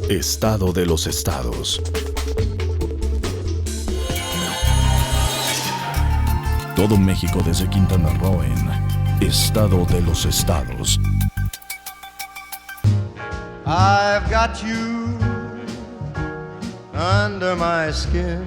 Estado de los estados. Todo México desde Quintana Roo en Estado de los estados. I've got you under my skin.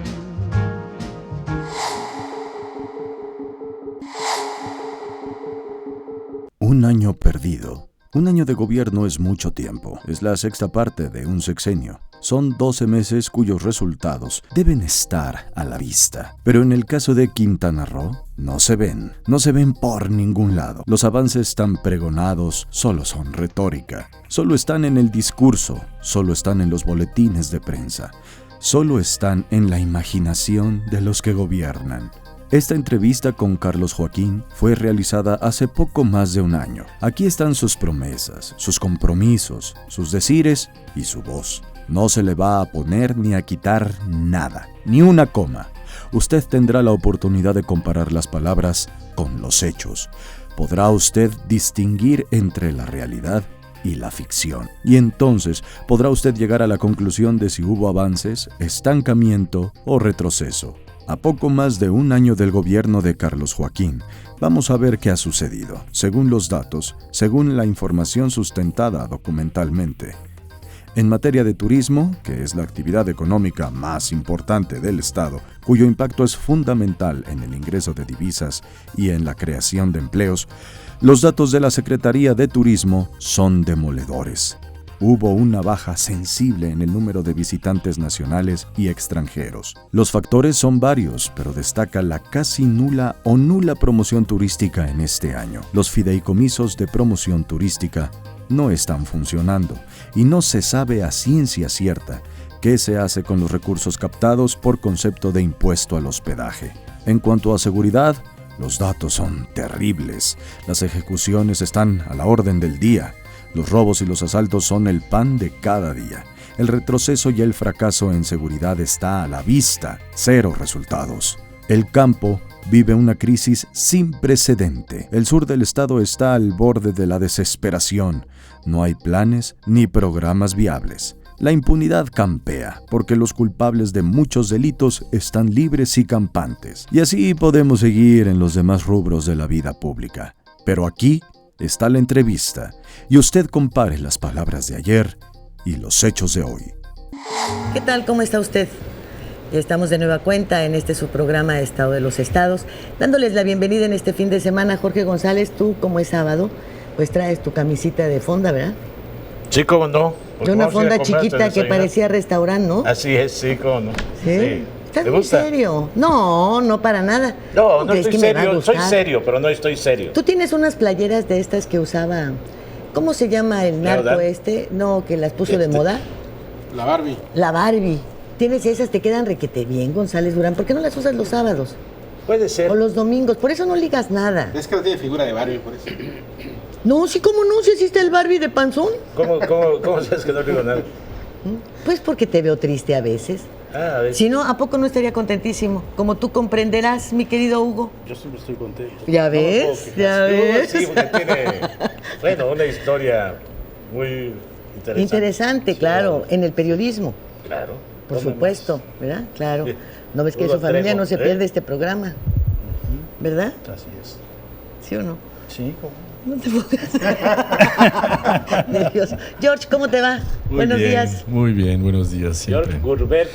Un año perdido. Un año de gobierno es mucho tiempo. Es la sexta parte de un sexenio. Son 12 meses cuyos resultados deben estar a la vista. Pero en el caso de Quintana Roo, no se ven. No se ven por ningún lado. Los avances tan pregonados solo son retórica. Solo están en el discurso. Solo están en los boletines de prensa. Solo están en la imaginación de los que gobiernan. Esta entrevista con Carlos Joaquín fue realizada hace poco más de un año. Aquí están sus promesas, sus compromisos, sus decires y su voz. No se le va a poner ni a quitar nada, ni una coma. Usted tendrá la oportunidad de comparar las palabras con los hechos. Podrá usted distinguir entre la realidad y la ficción. Y entonces podrá usted llegar a la conclusión de si hubo avances, estancamiento o retroceso. A poco más de un año del gobierno de Carlos Joaquín, vamos a ver qué ha sucedido, según los datos, según la información sustentada documentalmente. En materia de turismo, que es la actividad económica más importante del Estado, cuyo impacto es fundamental en el ingreso de divisas y en la creación de empleos, los datos de la Secretaría de Turismo son demoledores. Hubo una baja sensible en el número de visitantes nacionales y extranjeros. Los factores son varios, pero destaca la casi nula o nula promoción turística en este año. Los fideicomisos de promoción turística no están funcionando y no se sabe a ciencia cierta qué se hace con los recursos captados por concepto de impuesto al hospedaje. En cuanto a seguridad, los datos son terribles. Las ejecuciones están a la orden del día. Los robos y los asaltos son el pan de cada día. El retroceso y el fracaso en seguridad está a la vista. Cero resultados. El campo vive una crisis sin precedente. El sur del estado está al borde de la desesperación. No hay planes ni programas viables. La impunidad campea, porque los culpables de muchos delitos están libres y campantes. Y así podemos seguir en los demás rubros de la vida pública. Pero aquí está la entrevista, y usted compare las palabras de ayer y los hechos de hoy. ¿Qué tal? ¿Cómo está usted? Estamos de nueva cuenta en su programa Estado de los Estados, dándoles la bienvenida en este fin de semana. Jorge González, tú, como es sábado, pues traes tu camisita de fonda, ¿verdad? Sí, cómo no. De una fonda chiquita que parecía restaurante, ¿no? Así es, sí, cómo no. ¿Sí? ¿Estás muy serio? No, no para nada. No, no estoy serio. Soy serio, pero no estoy serio. Tú tienes unas playeras de estas que usaba... ¿Cómo se llama el narco No, que las puso de moda. La Barbie. La Barbie. Tienes esas, te quedan requete bien, González Durán. ¿Por qué no las usas los sábados? Puede ser. O los domingos. Por eso no ligas nada. Es que no tiene figura de Barbie, por eso. No, sí, ¿cómo no? ¿Sí existe el Barbie de panzón? ¿Cómo sabes que no digo nada? Pues porque te veo triste a veces. A veces. Si no, ¿a poco no estaría contentísimo? Como tú comprenderás, mi querido Hugo. Yo siempre estoy contento. ¿Ya ves? ¿Ya ves? Sí, porque tiene, una historia muy interesante. Interesante, claro, en el periodismo. Claro. Por supuesto, ¿verdad? Claro. Sí. ¿No ves que su familia no se pierde este programa? ¿Verdad? Así es. ¿Sí o no? Sí, ¿cómo? No te pongas nervioso. George, ¿cómo te va? Buenos días. Muy bien, buenos días siempre. George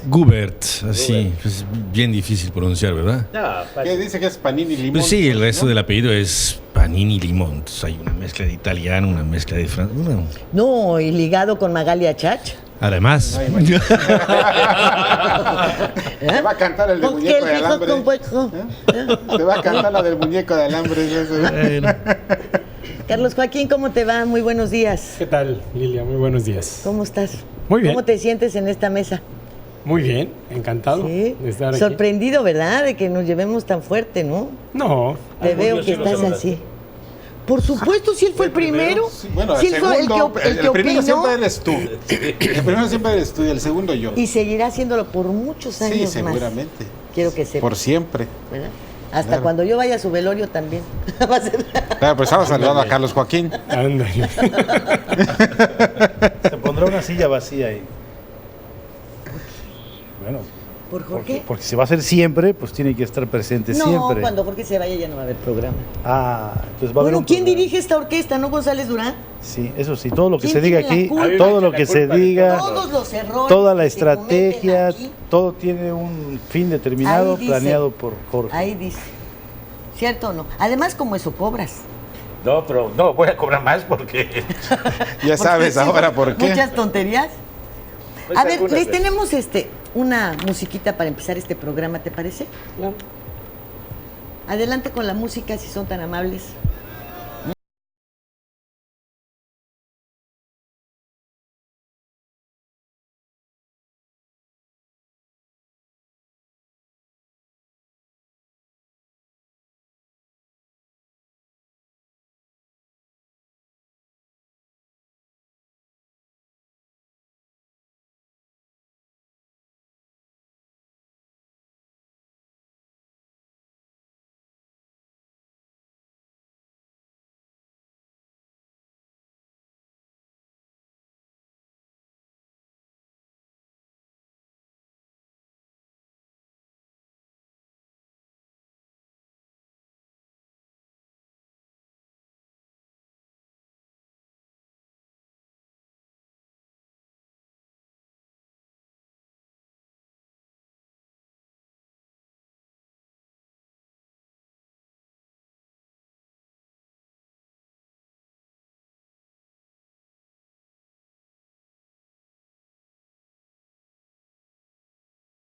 Gubert, así, pues bien difícil pronunciar, ¿verdad? No, ¿Qué dice que es Panini Limón? Pues sí, el resto del apellido es Panini Limón. Entonces hay una mezcla de italiano, una mezcla de francés. No, y ligado con Magalia Chach. Además. Te va a cantar el del muñeco de alambre. Te va a cantar la del muñeco de alambre. Bueno. Carlos Joaquín, ¿cómo te va? Muy buenos días. ¿Qué tal, Lilia? Muy buenos días. ¿Cómo estás? Muy bien. ¿Cómo te sientes en esta mesa? Muy bien, encantado ¿Sí? de estar aquí. Sorprendido, ¿verdad? De que nos llevemos tan fuerte, ¿no? No. Te veo que estás así. Por supuesto, si él fue el primero. Sí, bueno, si el él fue segundo, el que el primero opinó, siempre eres tú. El primero siempre eres tú y el segundo yo. y seguirá haciéndolo por muchos años Sí, más. seguramente. Quiero que sepas. Por siempre. ¿Verdad? Hasta Claro. cuando yo vaya a su velorio también. Va a ser- Claro, pues estamos saludando a Carlos Joaquín. Ándale. Se pondrá una silla vacía ahí. Bueno, ¿Por Jorge? porque si va a ser siempre, pues tiene que estar presente No, siempre. cuando Jorge se vaya ya no va a haber programa. Entonces va a haber Bueno, un ¿quién programa. dirige esta orquesta? ¿No González Durán? Sí, eso sí, todo lo que ¿Quién se diga tiene aquí, la culpa? todo lo que se diga, Todos los errores. toda la que se cometen estrategia, aquí, todo tiene un fin determinado, Ahí dice. planeado por Jorge. ahí dice. ¿Cierto o no? Además, como eso cobras. No, pero no, voy a cobrar más porque... Ya sabes Porque ahora sí, por qué. Muchas tonterías. Pues A ver, algunas les veces. tenemos una musiquita para empezar este programa, ¿te parece? Claro. Adelante con la música, si son tan amables.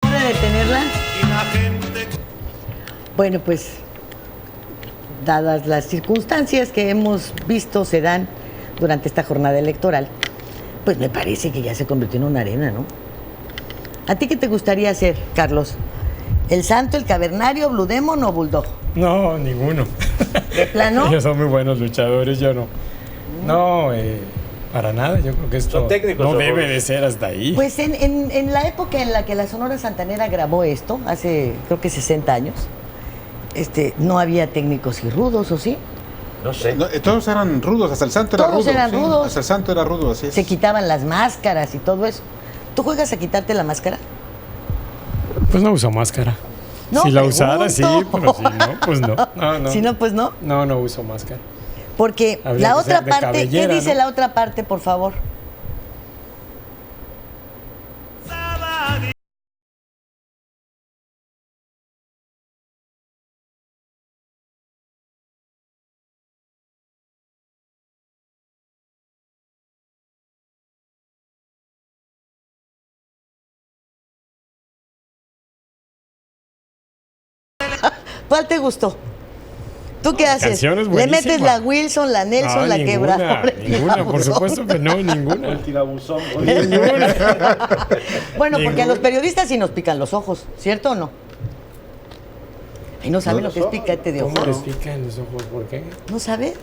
¿Hora de detenerla? Bueno, pues, dadas las circunstancias que hemos visto se dan durante esta jornada electoral, pues me parece que ya se convirtió en una arena, ¿no? ¿A ti qué te gustaría hacer, Carlos? ¿El Santo, el Cavernario, Blue Demon o Bulldog? No, ninguno. ¿De plano? Ellos son muy buenos luchadores, yo no. No, para nada. Yo creo que esto Son técnicos, no ¿o debe no? de ser hasta ahí. Pues en la época en la que la Sonora Santanera grabó esto, hace creo que 60 años, no había técnicos y rudos, ¿o sí? No sé. No, todos eran rudos, hasta el santo era Todos rudo. eran sí, rudos. Hasta el santo era rudo, así es. Se quitaban las máscaras y todo eso. ¿Tú juegas a quitarte la máscara? Pues no uso máscara. No, si la usara, sí, pregunto. pero si no, pues no. No. Si no, pues no. No uso máscara. Porque Habría la que otra ser de parte, ¿qué cabellera, dice ¿no? la otra parte, por favor? ¿Cuál te gustó? ¿Tú qué haces? canción es ¿Le buenísima. metes la Wilson, la Nelson, No, la ninguna, Quebradora? ninguna, por supuesto que no, ninguna. El tirabuzón. Ninguna. Bueno, porque a Ninguna. los periodistas sí nos pican los ojos, ¿cierto o no? Y no saben lo que es picante de ¿Cómo les ojos. pican los ojos? ¿Por qué? ¿No sabes?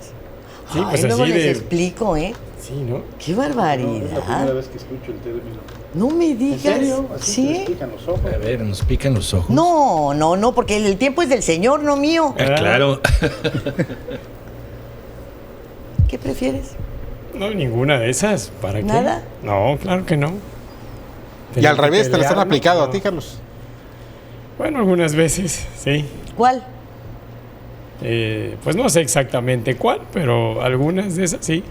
Sí, Ay, pues luego así les de- explico, ¿eh? Sí, ¿no? ¡Qué Es la primera barbaridad! vez que escucho el término. No me ¿En digas. serio? ¿Así ¿Sí? te explican los ojos? A ver, nos pican los ojos. No, porque el tiempo es del Señor, no mío. Claro. ¿Qué prefieres? No, ninguna de esas. ¿Para qué? ¿Nada? No, claro que no. Y Tener al que revés, te lo están pelear, aplicado no. a ti, Carlos. Bueno, algunas veces, sí. ¿Cuál? Pues no sé exactamente cuál, pero algunas de esas sí.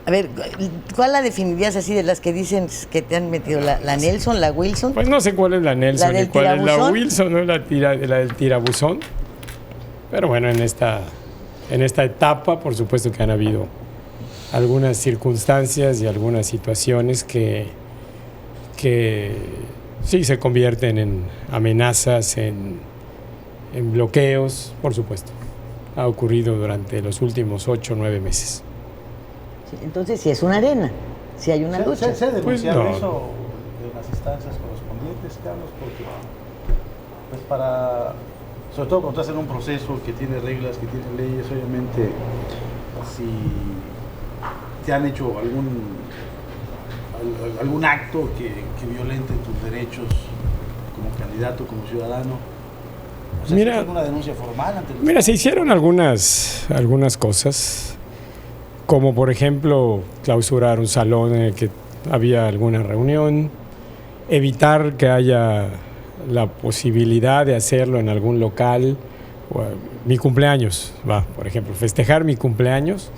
A ver, ¿cuál la definirías así de las que dicen que te han metido? ¿La Nelson, la Wilson? Pues no sé cuál es la Nelson ¿La del y cuál es la tirabuzón? Wilson, ¿no? La del tirabuzón. Pero bueno, en esta etapa, por supuesto que han habido algunas circunstancias y algunas situaciones que sí se convierten en amenazas, en bloqueos, por supuesto. Ha ocurrido durante los últimos 8 o 9 meses. Sí, entonces sí es una arena, sí hay una lucha. ¿Se ha denunciado Pues no. eso en las instancias correspondientes, Carlos? Porque, pues sobre todo cuando estás en un proceso que tiene reglas, que tiene leyes, obviamente, si te han hecho algún acto que violente tus derechos como candidato, como ciudadano, O sea, ¿se hizo alguna denuncia formal ante los... Mira, se hicieron algunas cosas, como por ejemplo clausurar un salón en el que había alguna reunión, evitar que haya la posibilidad de hacerlo en algún local. Mi cumpleaños, por ejemplo, festejar mi cumpleaños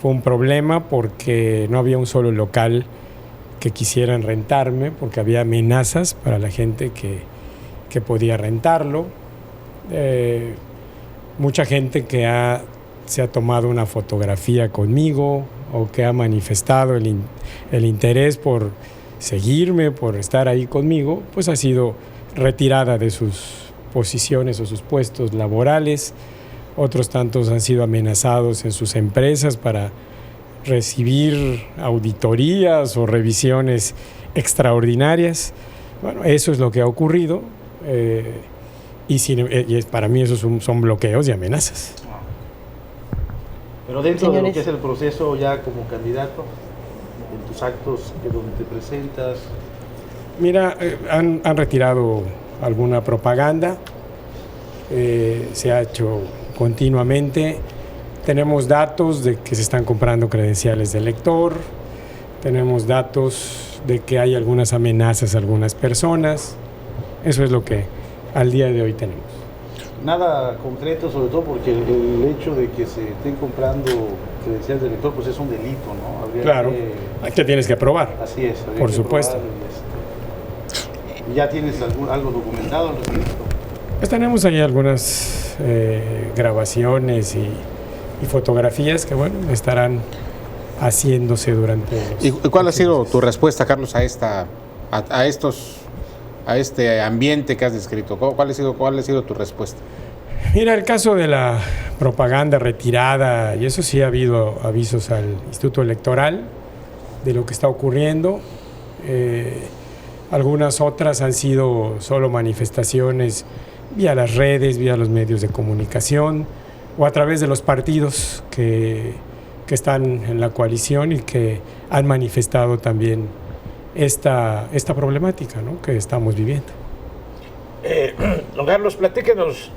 fue un problema porque no había un solo local que quisieran rentarme, porque había amenazas para la gente que podía rentarlo. Mucha gente que se ha tomado una fotografía conmigo o que ha manifestado el interés por seguirme, por estar ahí conmigo, pues ha sido retirada de sus posiciones o sus puestos laborales. Otros tantos han sido amenazados en sus empresas para recibir auditorías o revisiones extraordinarias. Bueno, eso es lo que ha ocurrido y para mí esos son bloqueos y amenazas. Pero dentro de lo que es el proceso ya como candidato, en tus actos donde te presentas... Mira, han retirado alguna propaganda, se ha hecho continuamente. Tenemos datos de que se están comprando credenciales de elector, tenemos datos de que hay algunas amenazas a algunas personas. Eso es lo que al día de hoy tenemos. Nada concreto, sobre todo porque el hecho de que se estén comprando credenciales de elector pues es un delito, ¿no? Claro, que tienes que probar. Así es. Por supuesto. ¿Ya tienes algo documentado al respecto? Pues tenemos ahí algunas grabaciones y fotografías que, bueno, estarán haciéndose durante los... ¿Y cuál ha sido tu respuesta, Carlos, a este ambiente que has descrito? ¿Cuál ha sido tu respuesta? Mira, el caso de la propaganda retirada, y eso sí ha habido avisos al Instituto Electoral de lo que está ocurriendo. Algunas otras han sido solo manifestaciones vía las redes, vía los medios de comunicación o a través de los partidos que están en la coalición y que han manifestado también esta problemática, ¿no?, que estamos viviendo. Don Carlos, platíquenos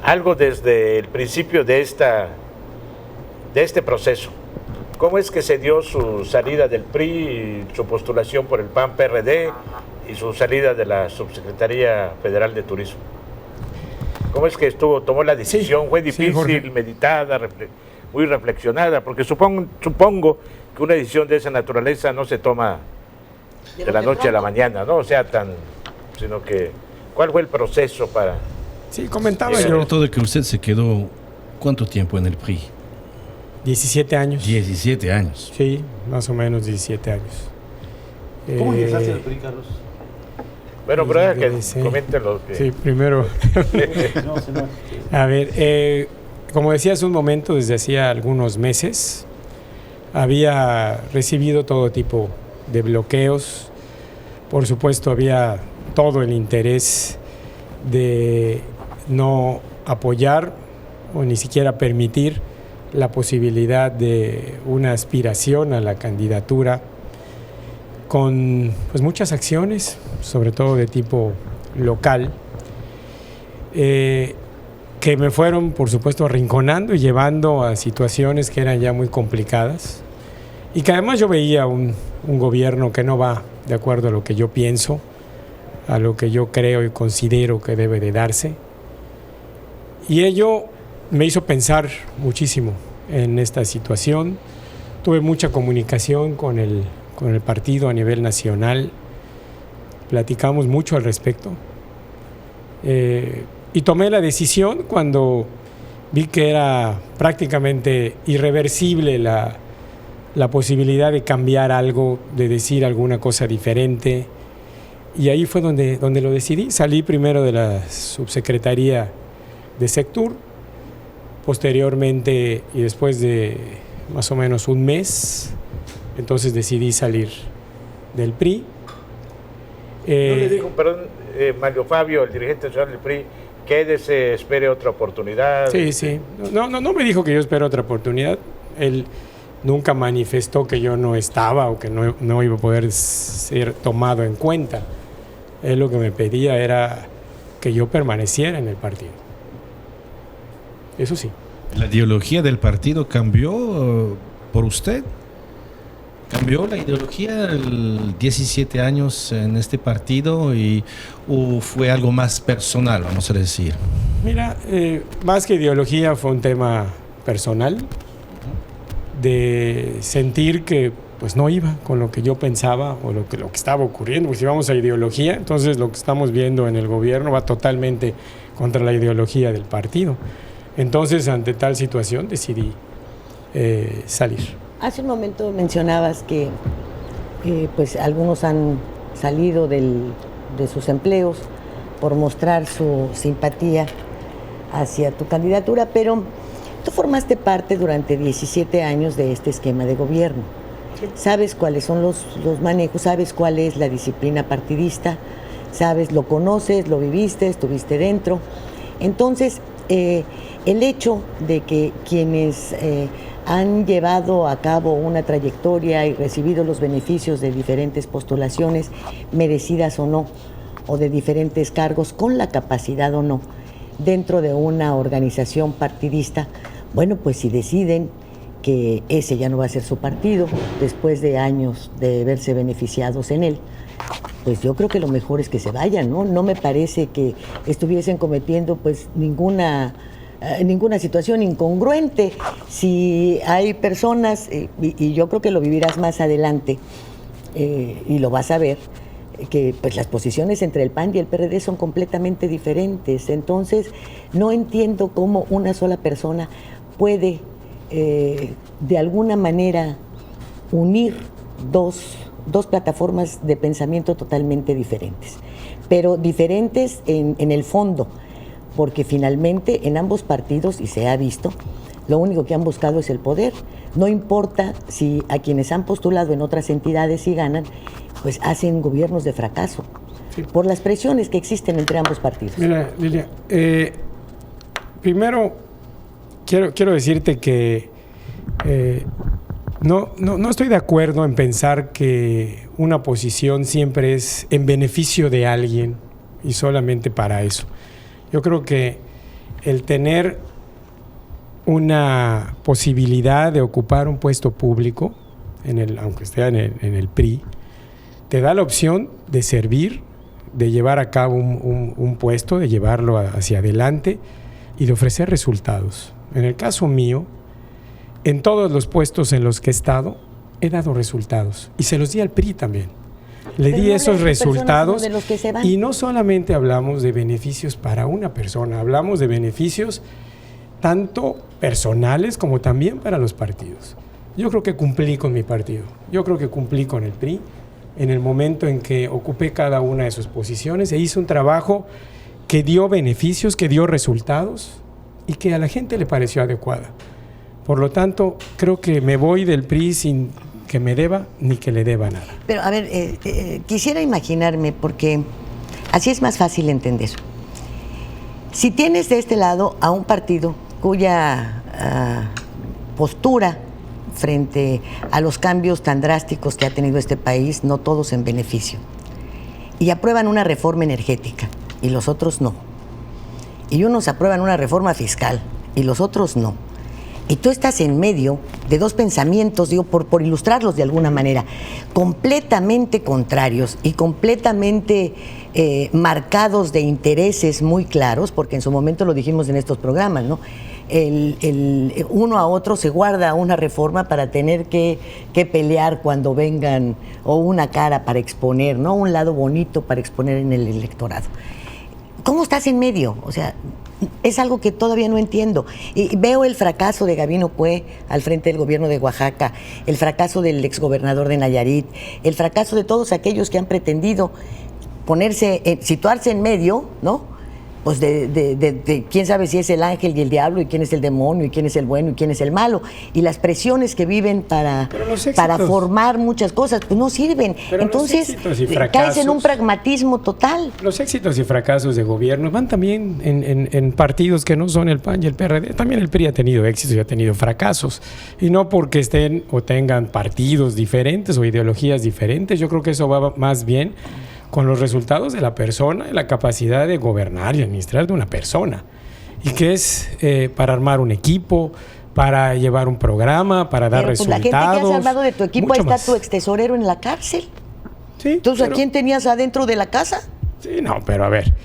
algo desde el principio de este proceso. ¿Cómo es que se dio su salida del PRI, su postulación por el PAN-PRD y su salida de la Subsecretaría Federal de Turismo? ¿Cómo es que tomó la decisión? ¿Fue difícil, meditada, muy reflexionada? Porque supongo que una decisión de esa naturaleza no se toma de la noche a la mañana, ¿no? O sea, sino que, ¿cuál fue el proceso para...? Sí, comentaba yo. Sobre todo que usted se quedó, ¿cuánto tiempo en el PRI? 17 años. 17 años. Sí, más o menos 17 años. ¿Cómo ingresaste al PRI, Carlos? Bueno, pero que comenten lo que... Sí, primero. A ver, como decía hace un momento, desde hacía algunos meses, había recibido todo tipo de bloqueos. Por supuesto, había todo el interés de no apoyar o ni siquiera permitir la posibilidad de una aspiración a la candidatura con pues muchas acciones, sobre todo de tipo local, que me fueron, por supuesto, arrinconando y llevando a situaciones que eran ya muy complicadas y que además yo veía un gobierno que no va de acuerdo a lo que yo pienso, a lo que yo creo y considero que debe de darse. Y ello me hizo pensar muchísimo en esta situación. Tuve mucha comunicación con el partido a nivel nacional, platicamos mucho al respecto y tomé la decisión cuando vi que era prácticamente irreversible la posibilidad de cambiar algo, de decir alguna cosa diferente, y ahí fue donde lo decidí. Salí primero de la subsecretaría de Sectur, posteriormente y después de más o menos un mes, entonces decidí salir del PRI. ¿No le dijo, perdón, Mario Fabio, el dirigente nacional del PRI, quédese, espere otra oportunidad? Sí. No me dijo que yo espere otra oportunidad. Él nunca manifestó que yo no estaba o que no iba a poder ser tomado en cuenta. Él lo que me pedía era que yo permaneciera en el partido. Eso sí. ¿La ideología del partido cambió por usted? ¿Cambió la ideología 17 años en este partido o fue algo más personal, vamos a decir? Mira, más que ideología fue un tema personal, de sentir que pues no iba con lo que yo pensaba o lo que estaba ocurriendo. Porque si vamos a ideología, entonces lo que estamos viendo en el gobierno va totalmente contra la ideología del partido. Entonces, ante tal situación, decidí salir. Hace un momento mencionabas que pues algunos han salido de sus empleos por mostrar su simpatía hacia tu candidatura, pero tú formaste parte durante 17 años de este esquema de gobierno. Sabes cuáles son los manejos, sabes cuál es la disciplina partidista, sabes, lo conoces, lo viviste, estuviste dentro. Entonces, el hecho de que quienes han llevado a cabo una trayectoria y recibido los beneficios de diferentes postulaciones, merecidas o no, o de diferentes cargos, con la capacidad o no, dentro de una organización partidista, bueno, pues si deciden que ese ya no va a ser su partido, después de años de verse beneficiados en él, pues yo creo que lo mejor es que se vayan, ¿no? No me parece que estuviesen cometiendo pues ninguna situación incongruente. Si hay personas, y yo creo que lo vivirás más adelante, y lo vas a ver, que pues las posiciones entre el PAN y el PRD son completamente diferentes. Entonces, no entiendo cómo una sola persona puede, de alguna manera, unir dos plataformas de pensamiento totalmente diferentes, pero diferentes en el fondo, porque finalmente en ambos partidos, y se ha visto, lo único que han buscado es el poder. No importa si a quienes han postulado en otras entidades y ganan, pues hacen gobiernos de fracaso, sí, por las presiones que existen entre ambos partidos. Mira, Lilia, primero quiero decirte que no estoy de acuerdo en pensar que una posición siempre es en beneficio de alguien y solamente para eso. Yo creo que el tener una posibilidad de ocupar un puesto público, aunque esté en el PRI, te da la opción de servir, de llevar a cabo un puesto, de llevarlo hacia adelante y de ofrecer resultados. En el caso mío, en todos los puestos en los que he estado, he dado resultados y se los di al PRI también. Le di esos resultados y no solamente hablamos de beneficios para una persona, hablamos de beneficios tanto personales como también para los partidos. Yo creo que cumplí con mi partido, yo creo que cumplí con el PRI en el momento en que ocupé cada una de sus posiciones e hice un trabajo que dio beneficios, que dio resultados y que a la gente le pareció adecuada. Por lo tanto, creo que me voy del PRI sin que me deba ni que le deba nada. Pero, a ver, quisiera imaginarme, porque así es más fácil entender. Si tienes de este lado a un partido cuya postura frente a los cambios tan drásticos que ha tenido este país, no todos en beneficio, y aprueban una reforma energética y los otros no, y unos aprueban una reforma fiscal y los otros no, y tú estás en medio de dos pensamientos, digo, por ilustrarlos de alguna manera, completamente contrarios y completamente marcados de intereses muy claros, porque en su momento lo dijimos en estos programas, ¿no? Uno a otro se guarda una reforma para tener que pelear cuando vengan, o una cara para exponer, ¿no? Un lado bonito para exponer en el electorado. ¿Cómo estás en medio? O sea, es algo que todavía no entiendo. Y veo el fracaso de Gabino Cue al frente del gobierno de Oaxaca, el fracaso del exgobernador de Nayarit, el fracaso de todos aquellos que han pretendido situarse en medio, ¿no? Pues de quién sabe si es el ángel y el diablo, y quién es el demonio, y quién es el bueno, y quién es el malo. Y las presiones que viven para formar muchas cosas, pues no sirven. Pero entonces caes en un pragmatismo total. Los éxitos y fracasos de gobierno van también en partidos que no son el PAN y el PRD. También el PRI ha tenido éxitos y ha tenido fracasos. Y no porque estén o tengan partidos diferentes o ideologías diferentes. Yo creo que eso va más bien con los resultados de la persona y la capacidad de gobernar y administrar de una persona. Y que es para armar un equipo, para llevar un programa, para dar resultados. La gente que has armado de tu equipo, ahí está tu extesorero en la cárcel. Sí, entonces, ¿a quién tenías adentro de la casa? Sí, no, pero a ver,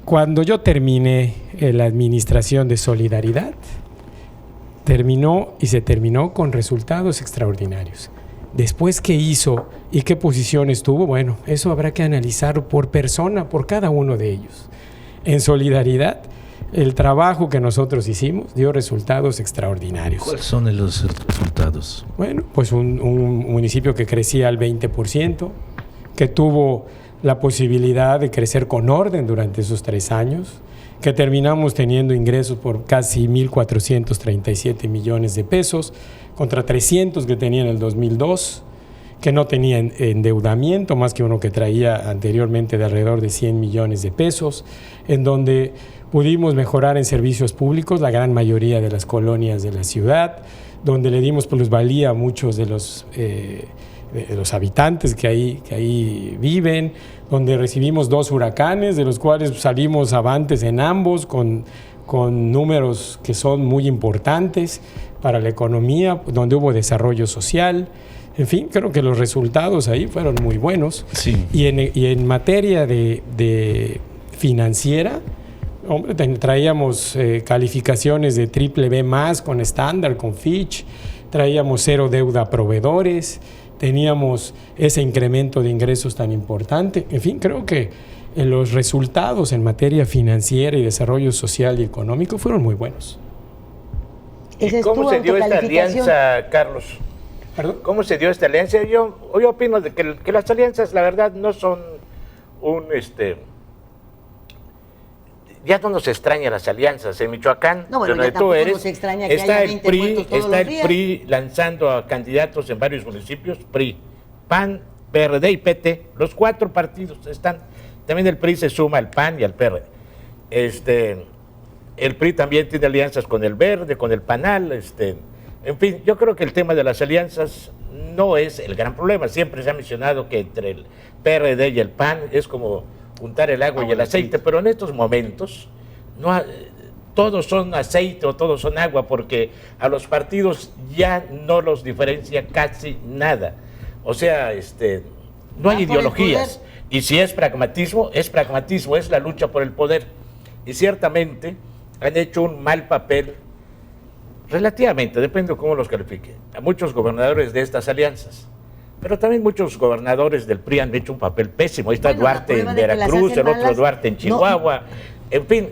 cuando yo terminé la administración de Solidaridad, se terminó con resultados extraordinarios. Después, ¿qué hizo y qué posiciones tuvo? Bueno, eso habrá que analizar por persona, por cada uno de ellos. En Solidaridad, el trabajo que nosotros hicimos dio resultados extraordinarios. ¿Cuáles son los resultados? Bueno, pues un municipio que crecía al 20%, que tuvo la posibilidad de crecer con orden durante esos 3 años, que terminamos teniendo ingresos por casi 1.437 millones de pesos, contra 300 que tenía en el 2002, que no tenía endeudamiento, más que uno que traía anteriormente de alrededor de 100 millones de pesos, en donde pudimos mejorar en servicios públicos la gran mayoría de las colonias de la ciudad, donde le dimos plusvalía a muchos de los habitantes que ahí viven, donde recibimos 2 huracanes, de los cuales salimos avantes en ambos, con números que son muy importantes para la economía, donde hubo desarrollo social. En fin, creo que los resultados ahí fueron muy buenos. Sí. Y en materia de financiera, hombre, traíamos calificaciones de BBB+, con estándar, con Fitch, traíamos 0 deuda a proveedores, teníamos ese incremento de ingresos tan importante. En fin, creo que los resultados en materia financiera y desarrollo social y económico fueron muy buenos. ¿Y cómo se dio esta alianza, Carlos? ¿Perdón? ¿Cómo se dio esta alianza? Yo opino de que las alianzas, la verdad, no son ya no nos extrañan las alianzas. En Michoacán, no, bueno, donde tú eres, está el PRI lanzando a candidatos en varios municipios, PRI, PAN, PRD y PT, los 4 partidos están. También el PRI se suma al PAN y al PRD. El PRI también tiene alianzas con el Verde, con el PANAL. En fin, yo creo que el tema de las alianzas no es el gran problema. Siempre se ha mencionado que entre el PRD y el PAN es como juntar el agua y el aceite, pero en estos momentos todos son aceite o todos son agua, porque a los partidos ya no los diferencia casi nada. O sea, no hay ideologías. Y si es pragmatismo, es la lucha por el poder. Y ciertamente han hecho un mal papel, relativamente, depende de cómo los califique, a muchos gobernadores de estas alianzas. Pero también muchos gobernadores del PRI han hecho un papel pésimo. Ahí está Duarte en Veracruz, el otro Duarte en Chihuahua. En fin,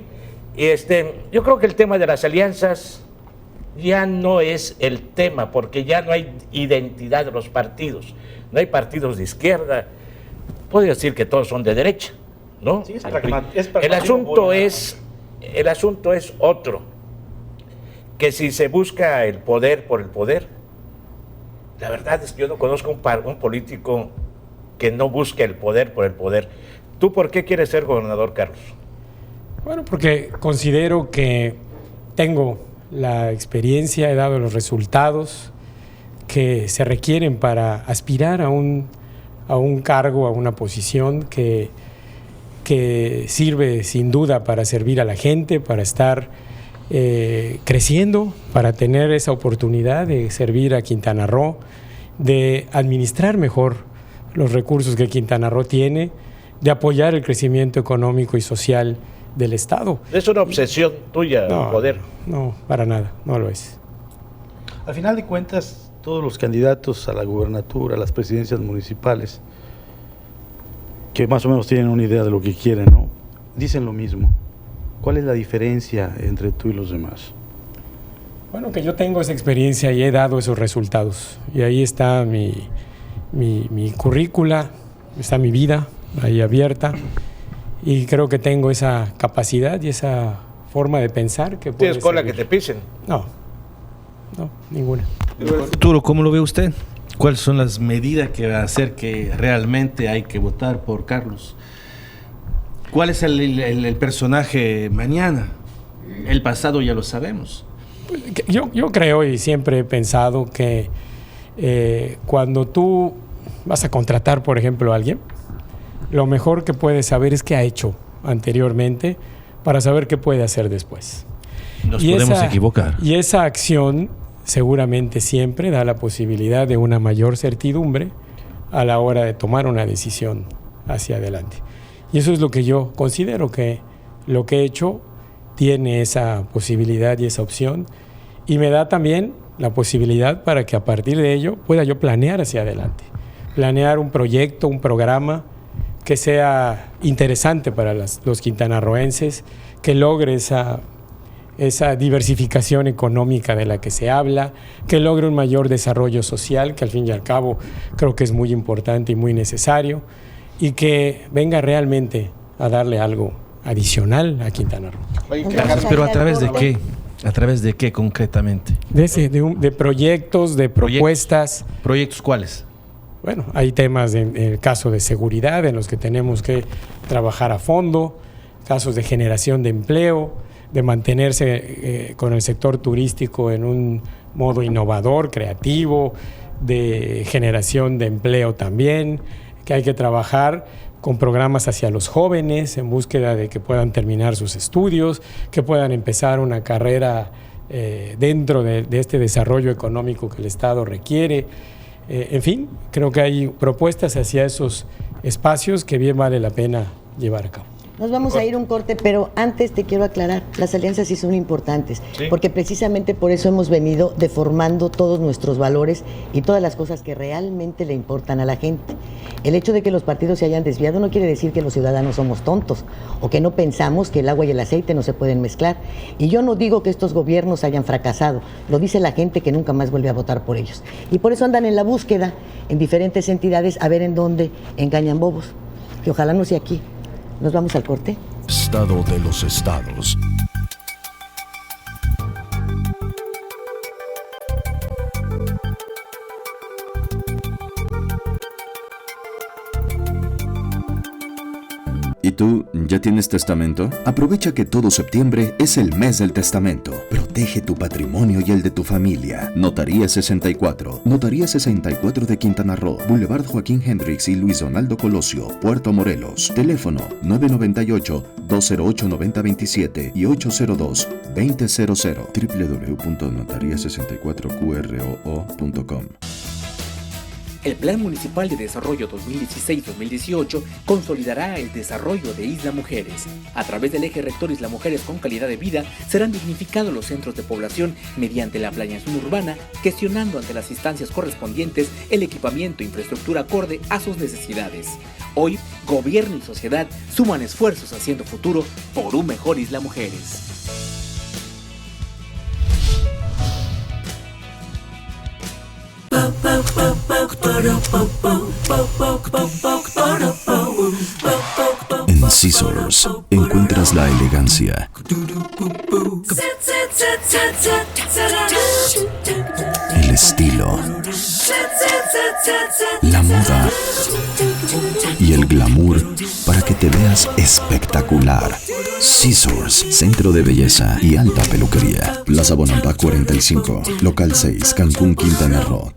yo creo que el tema de las alianzas ya no es el tema, porque ya no hay identidad de los partidos. No hay partidos de izquierda. Podría decir que todos son de derecha, ¿no? Sí, el asunto es otro. Que si se busca el poder por el poder, la verdad es que yo no conozco un político que no busque el poder por el poder. ¿Tú por qué quieres ser gobernador, Carlos? Bueno, porque considero que tengo la experiencia, he dado los resultados que se requieren para aspirar a un cargo, a una posición que sirve sin duda para servir a la gente, para estar creciendo, para tener esa oportunidad de servir a Quintana Roo, de administrar mejor los recursos que Quintana Roo tiene, de apoyar el crecimiento económico y social del Estado. ¿Es una obsesión tuya el poder? No, para nada, no lo es. Al final de cuentas, todos los candidatos a la gubernatura, a las presidencias municipales, que más o menos tienen una idea de lo que quieren, ¿no?, dicen lo mismo. ¿Cuál es la diferencia entre tú y los demás? Bueno, que yo tengo esa experiencia y he dado esos resultados. Y ahí está mi currícula, está mi vida ahí abierta. Y creo que tengo esa capacidad y esa forma de pensar que puede ¿Tienes cola que te pisen? No, ninguna. Arturo, ¿cómo lo ve usted? ¿Cuáles son las medidas que va a hacer que realmente hay que votar por Carlos? ¿Cuál es el personaje mañana? El pasado ya lo sabemos. Yo creo y siempre he pensado que cuando tú vas a contratar, por ejemplo, a alguien, lo mejor que puede saber es qué ha hecho anteriormente para saber qué puede hacer después. Nos podemos equivocar. Y esa acción seguramente siempre da la posibilidad de una mayor certidumbre a la hora de tomar una decisión hacia adelante. Y eso es lo que yo considero que lo que he hecho tiene esa posibilidad y esa opción, y me da también la posibilidad para que a partir de ello pueda yo planear hacia adelante, planear un proyecto, un programa que sea interesante para los quintanarroenses, que logre esa diversificación económica de la que se habla, que logre un mayor desarrollo social, que al fin y al cabo creo que es muy importante y muy necesario, y que venga realmente a darle algo adicional a Quintana Roo. Pero ¿a través de qué? ¿A través de qué concretamente? De proyectos, de propuestas. ¿Proyectos cuáles? Bueno, hay temas en el caso de seguridad en los que tenemos que trabajar a fondo, casos de generación de empleo, de mantenerse con el sector turístico en un modo innovador, creativo, de generación de empleo también, que hay que trabajar con programas hacia los jóvenes en búsqueda de que puedan terminar sus estudios, que puedan empezar una carrera dentro de este desarrollo económico que el Estado requiere. En fin, creo que hay propuestas hacia esos espacios que bien vale la pena llevar a cabo. Nos vamos a ir un corte, pero antes te quiero aclarar, las alianzas sí son importantes, porque precisamente por eso hemos venido deformando todos nuestros valores y todas las cosas que realmente le importan a la gente. El hecho de que los partidos se hayan desviado no quiere decir que los ciudadanos somos tontos o que no pensamos que el agua y el aceite no se pueden mezclar. Y yo no digo que estos gobiernos hayan fracasado, lo dice la gente que nunca más vuelve a votar por ellos. Y por eso andan en la búsqueda en diferentes entidades a ver en dónde engañan bobos, que ojalá no sea aquí. Nos vamos al corte. Estado de los estados. ¿Y tú, ya tienes testamento? Aprovecha que todo septiembre es el mes del testamento. Protege tu patrimonio y el de tu familia. Notaría 64. Notaría 64 de Quintana Roo. Boulevard Joaquín Hendrix y Luis Donaldo Colosio, Puerto Morelos. Teléfono 998-208-9027 y 802-2000. www.notaria64qroo.com. El Plan Municipal de Desarrollo 2016-2018 consolidará el desarrollo de Isla Mujeres. A través del eje rector Isla Mujeres con calidad de vida, serán dignificados los centros de población mediante la planeación urbana, gestionando ante las instancias correspondientes el equipamiento e infraestructura acorde a sus necesidades. Hoy, gobierno y sociedad suman esfuerzos haciendo futuro por un mejor Isla Mujeres. En Scissors encuentras la elegancia, el estilo, la moda y el glamour para que te veas espectacular. Scissors, centro de belleza y alta peluquería. Plaza Bonampak 45, local 6, Cancún, Quintana Roo.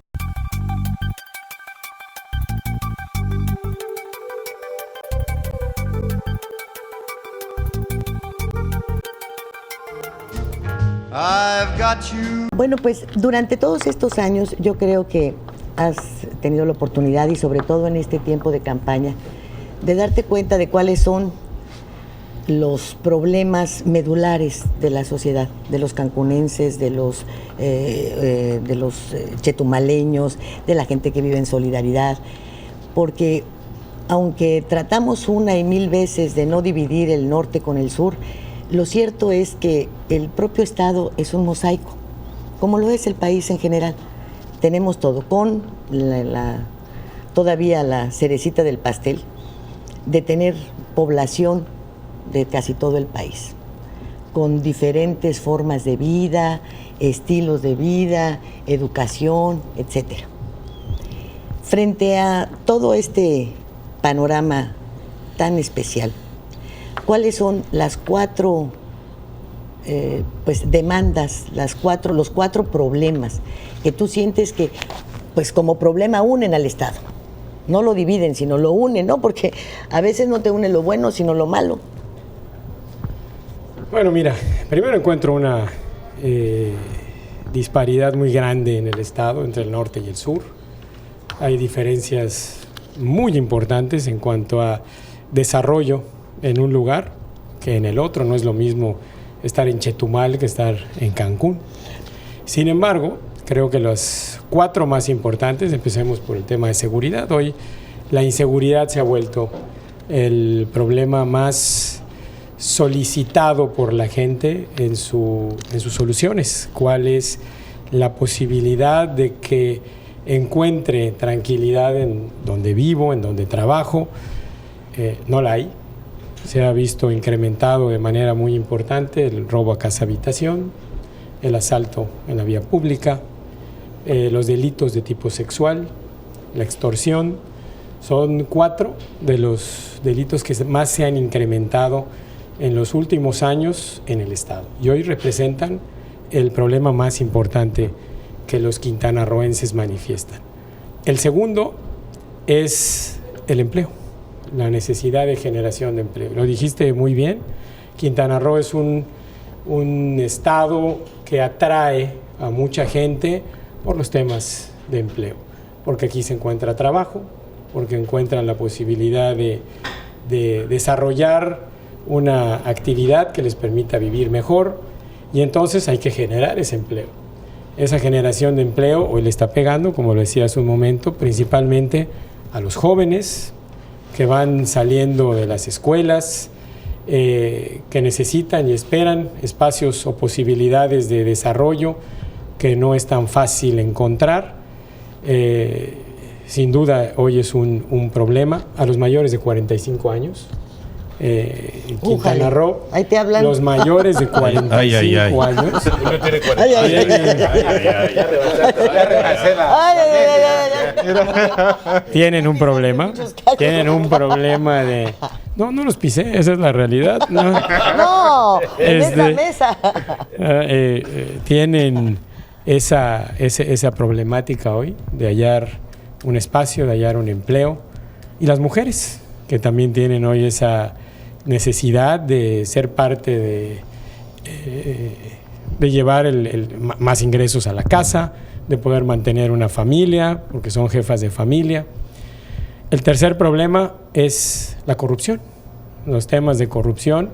Bueno, pues durante todos estos años yo creo que has tenido la oportunidad, y sobre todo en este tiempo de campaña, de darte cuenta de cuáles son los problemas medulares de la sociedad, de los cancunenses, de los chetumaleños, de la gente que vive en solidaridad, porque aunque tratamos una y mil veces de no dividir el norte con el sur, lo cierto es que el propio Estado es un mosaico, como lo es el país en general. Tenemos todo, con todavía la cerecita del pastel de tener población de casi todo el país, con diferentes formas de vida, estilos de vida, educación, etc. Frente a todo este panorama tan especial, ¿cuáles son las cuatro demandas, los cuatro problemas que tú sientes que, pues como problema, unen al Estado? no lo dividen, sino lo unen, ¿no? Porque a veces no te une lo bueno, sino lo malo. Bueno, mira, primero encuentro una disparidad muy grande en el estado entre el norte y el sur. Hay diferencias muy importantes en cuanto a desarrollo en un lugar que en el otro. No es lo mismo estar en Chetumal que estar en Cancún. Sin embargo, creo que los 4 más importantes, empecemos por el tema de seguridad. Hoy la inseguridad se ha vuelto el problema más solicitado por la gente en sus soluciones. ¿Cuál es la posibilidad de que encuentre tranquilidad en donde vivo, en donde trabajo? No la hay. Se ha visto incrementado de manera muy importante el robo a casa habitación, el asalto en la vía pública, los delitos de tipo sexual, la extorsión. Son 4 de los delitos que más se han incrementado en los últimos años en el estado, y hoy representan el problema más importante que los quintanarroenses manifiestan. El segundo es el empleo, la necesidad de generación de empleo. Lo dijiste muy bien, Quintana Roo es un estado que atrae a mucha gente por los temas de empleo, porque aquí se encuentra trabajo, porque encuentran la posibilidad de desarrollar una actividad que les permita vivir mejor, y entonces hay que generar ese empleo. Esa generación de empleo hoy le está pegando, como lo decía hace un momento, principalmente a los jóvenes que van saliendo de las escuelas, que necesitan y esperan espacios o posibilidades de desarrollo que no es tan fácil encontrar. Sin duda hoy es un problema. A los mayores de 45 años, en Quintana Roo, ahí te hablan. Los mayores de 45 años. Tienen un problema. Tienen un problema de... No los pisé, esa es la realidad. No, en esa mesa. Tienen esa problemática hoy de hallar un espacio, de hallar un empleo. Y las mujeres, que también tienen hoy esa necesidad de ser parte de llevar más ingresos a la casa, de poder mantener una familia, porque son jefas de familia. El tercer problema es la corrupción. Los temas de corrupción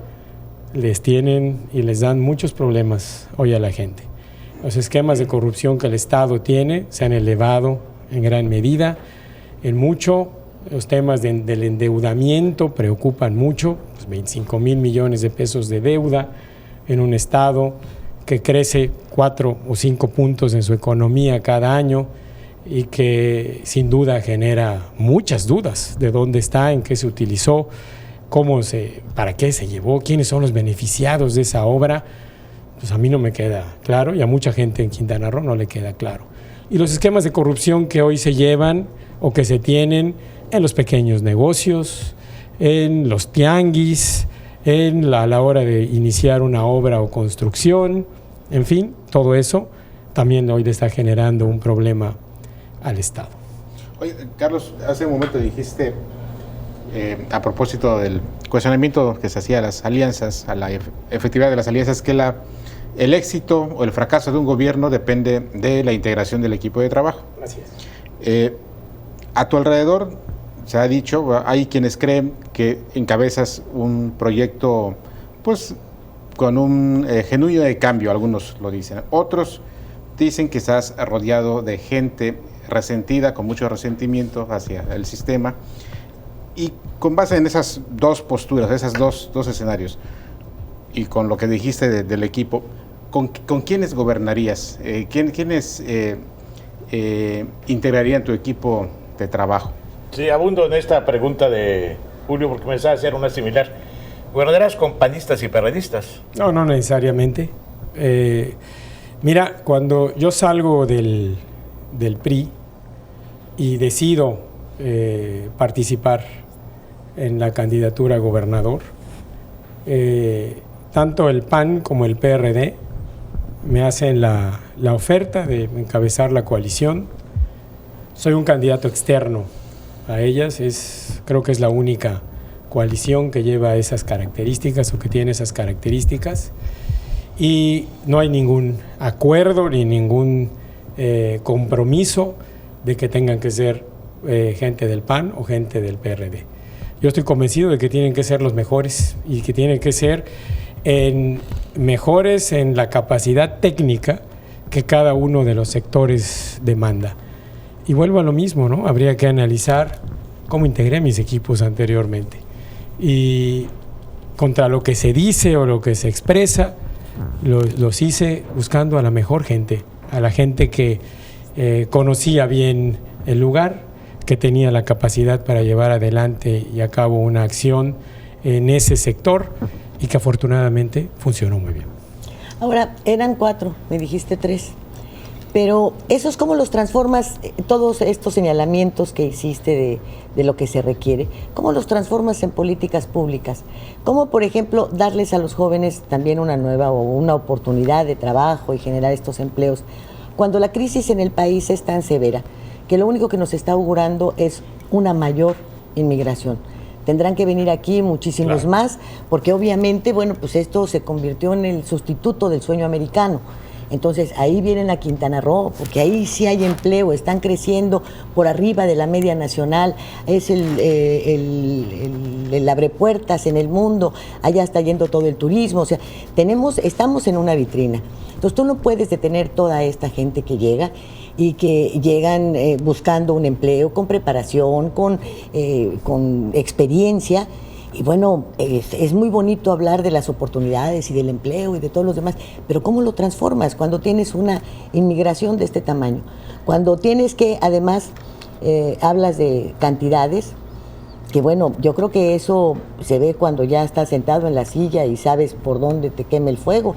les tienen y les dan muchos problemas hoy a la gente. Los esquemas de corrupción que el Estado tiene se han elevado en gran medida, en mucho. Los temas del endeudamiento preocupan mucho, pues 25,000 millones de pesos de deuda en un estado que crece 4 o 5 puntos en su economía cada año y que sin duda genera muchas dudas de dónde está, en qué se utilizó, para qué se llevó, quiénes son los beneficiados de esa obra. Pues a mí no me queda claro, y a mucha gente en Quintana Roo no le queda claro. Y los esquemas de corrupción que hoy se llevan o que se tienen en los pequeños negocios, en los tianguis, a la hora de iniciar una obra o construcción, en fin, todo eso también hoy le está generando un problema al Estado. Oye, Carlos, hace un momento dijiste, a propósito del cuestionamiento que se hacía a las alianzas, a la efectividad de las alianzas, que el éxito o el fracaso de un gobierno depende de la integración del equipo de trabajo. Así es. A tu alrededor se ha dicho, hay quienes creen que encabezas un proyecto pues con un genuino de cambio, algunos lo dicen. Otros dicen que estás rodeado de gente resentida, con mucho resentimiento hacia el sistema. Y con base en esas 2 posturas, esas dos escenarios, y con lo que dijiste del equipo, ¿con quiénes gobernarías? ¿Quiénes integrarían tu equipo de trabajo? Sí, abundo en esta pregunta de Julio porque me pensaba hacer una similar. ¿Gobernarás con panistas y perredistas? No necesariamente. Mira, cuando yo salgo del PRI y decido participar en la candidatura a gobernador, tanto el PAN como el PRD me hacen la oferta de encabezar la coalición. Soy un candidato externo a ellas. Creo que es la única coalición que lleva esas características o que tiene esas características. Y no hay ningún acuerdo ni ningún compromiso de que tengan que ser gente del PAN o gente del PRD. Yo estoy convencido de que tienen que ser los mejores y que tienen que ser mejores en la capacidad técnica que cada uno de los sectores demanda. Y vuelvo a lo mismo, ¿no? Habría que analizar cómo integré mis equipos anteriormente. Y contra lo que se dice o lo que se expresa, los hice buscando a la mejor gente, a la gente que conocía bien el lugar, que tenía la capacidad para llevar adelante y a cabo una acción en ese sector y que afortunadamente funcionó muy bien. Ahora, eran 4, me dijiste 3, pero ¿esos cómo los transformas, todos estos señalamientos que hiciste de lo que se requiere, cómo los transformas en políticas públicas? ¿Cómo, por ejemplo, darles a los jóvenes también una nueva o una oportunidad de trabajo y generar estos empleos cuando la crisis en el país es tan severa que lo único que nos está augurando es una mayor inmigración? Tendrán que venir aquí muchísimos más, porque obviamente, bueno, pues esto se convirtió en el sustituto del sueño americano. Entonces, ahí vienen a Quintana Roo, porque ahí sí hay empleo, están creciendo por arriba de la media nacional, es el abrepuertas en el mundo, allá está yendo todo el turismo, o sea, estamos en una vitrina. Entonces, tú no puedes detener toda esta gente que llega y que llegan buscando un empleo con preparación, con experiencia. Y bueno, es muy bonito hablar de las oportunidades y del empleo y de todos los demás, pero ¿cómo lo transformas cuando tienes una inmigración de este tamaño? Cuando tienes que, además, hablas de cantidades, que bueno, yo creo que eso se ve cuando ya estás sentado en la silla y sabes por dónde te quema el fuego,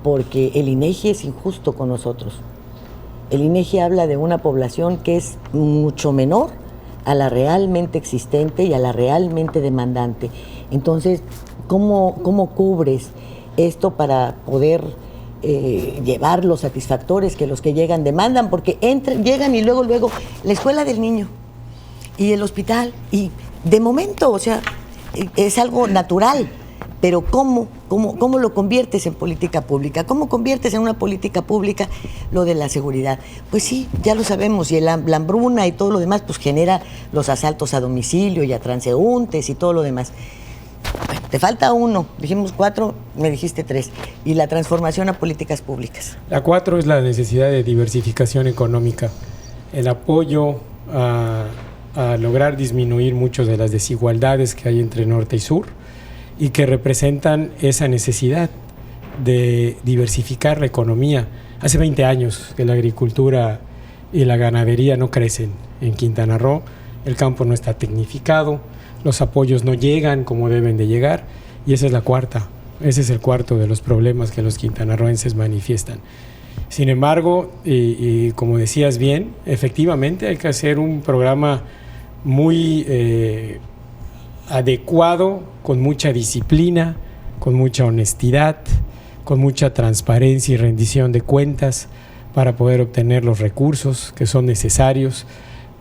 porque el INEGI es injusto con nosotros. El INEGI habla de una población que es mucho menor a la realmente existente y a la realmente demandante. Entonces, ¿cómo cubres esto para poder llevar los satisfactores que los que llegan demandan? Porque llegan y luego la escuela del niño y el hospital, y de momento, o sea, es algo natural. Pero ¿cómo lo conviertes en política pública? ¿Cómo conviertes en una política pública lo de la seguridad? Pues sí, ya lo sabemos, y la hambruna y todo lo demás pues genera los asaltos a domicilio y a transeúntes y todo lo demás. Bueno, te falta 1, dijimos 4, me dijiste 3, y la transformación a políticas públicas. La 4 es la necesidad de diversificación económica, el apoyo a lograr disminuir muchas de las desigualdades que hay entre norte y sur, y que representan esa necesidad de diversificar la economía. Hace 20 años que la agricultura y la ganadería no crecen en Quintana Roo, el campo no está tecnificado, los apoyos no llegan como deben de llegar, y esa es la cuarta, ese es el cuarto de los problemas que los quintanarroenses manifiestan. Sin embargo, y como decías bien, efectivamente hay que hacer un programa muy adecuado, con mucha disciplina, con mucha honestidad, con mucha transparencia y rendición de cuentas para poder obtener los recursos que son necesarios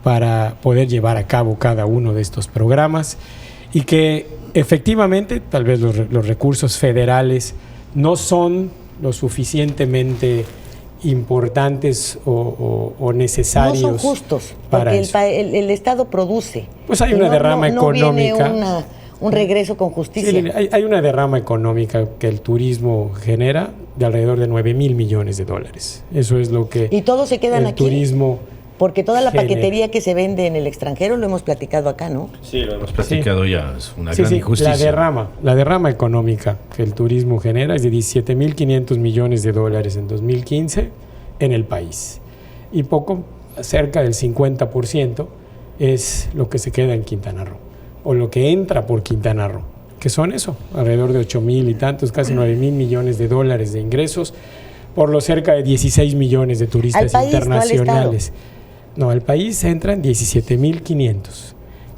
para poder llevar a cabo cada uno de estos programas, y que efectivamente tal vez los recursos federales no son lo suficientemente importantes o necesarios. No son justos, para porque el Estado produce. Pues hay una derrama económica. No viene un regreso con justicia. Sí, hay una derrama económica que el turismo genera de alrededor de $9,000 millones. Eso es lo que y todos se quedan aquí. Turismo porque toda la genera. Paquetería que se vende en el extranjero lo hemos platicado acá, ¿no? Sí, lo hemos platicado ya, es una gran injusticia. La derrama económica que el turismo genera es de $17,500 millones en 2015 en el país. Y cerca del 50% es lo que se queda en Quintana Roo, o lo que entra por Quintana Roo, que son alrededor de 8,000 y tantos, casi $9,000 millones de ingresos, por los cerca de 16 millones de turistas internacionales. No, al país entran 17,500,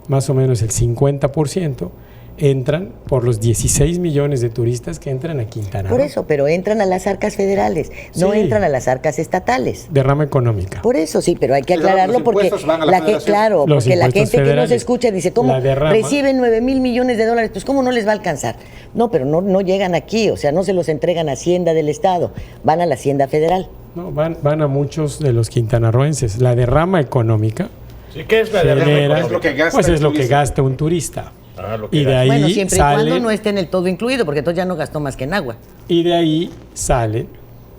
más o menos el 50% entran por los 16 millones de turistas que entran a Quintana Roo. Por eso, pero entran a las arcas federales, no Sí. entran a las arcas estatales. Derrama económica. Por eso sí, pero hay que Pero aclararlo los porque impuestos van a la la que, federación. claro, Los porque la impuestos gente que nos federales. escucha dice, ¿cómo La derrama. reciben 9,000 millones de dólares? Pues ¿cómo no les va a alcanzar? No, pero no llegan aquí, o sea, no se los entregan a Hacienda del Estado, van a la Hacienda Federal. No, van a muchos de los quintanarroenses. La derrama económica ¿Sí? ¿Qué es la derrama genera, económica? lo que gasta pues el es lo que turista. gasta un turista. Ah, lo que Y de gasta. ahí Bueno, siempre y cuando salen, no esté en el todo incluido, porque entonces ya no gastó más que en agua. y de ahí salen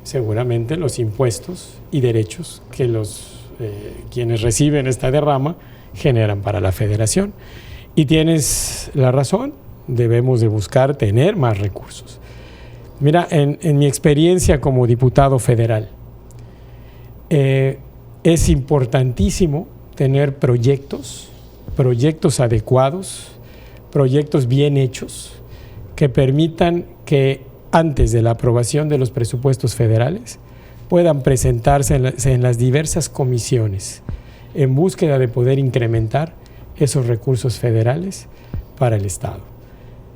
seguramente los impuestos y derechos que los quienes reciben esta derrama generan para la federación. Y tienes la razón, debemos de buscar tener más recursos. Mira, en mi experiencia como diputado federal, es importantísimo tener proyectos adecuados, proyectos bien hechos, que permitan que antes de la aprobación de los presupuestos federales puedan presentarse en las diversas comisiones en búsqueda de poder incrementar esos recursos federales para el Estado.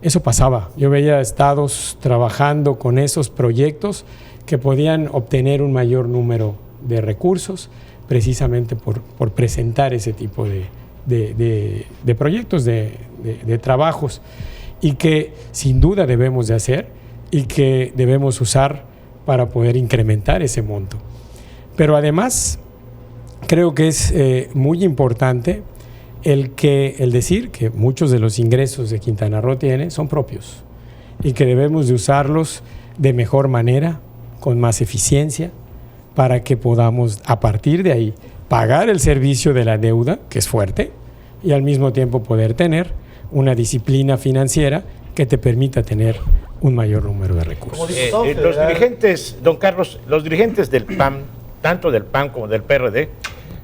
Eso pasaba. Yo veía estados trabajando con esos proyectos que podían obtener un mayor número de recursos precisamente por presentar ese tipo de proyectos, de trabajos, y que sin duda debemos de hacer y que debemos usar para poder incrementar ese monto. Pero además, creo que es muy importante el decir que muchos de los ingresos de Quintana Roo son propios y que debemos de usarlos de mejor manera, con más eficiencia, para que podamos a partir de ahí pagar el servicio de la deuda, que es fuerte, y al mismo tiempo poder tener una disciplina financiera que te permita tener un mayor número de recursos. Los dirigentes, don Carlos, los dirigentes del PAN, tanto del PAN como del PRD,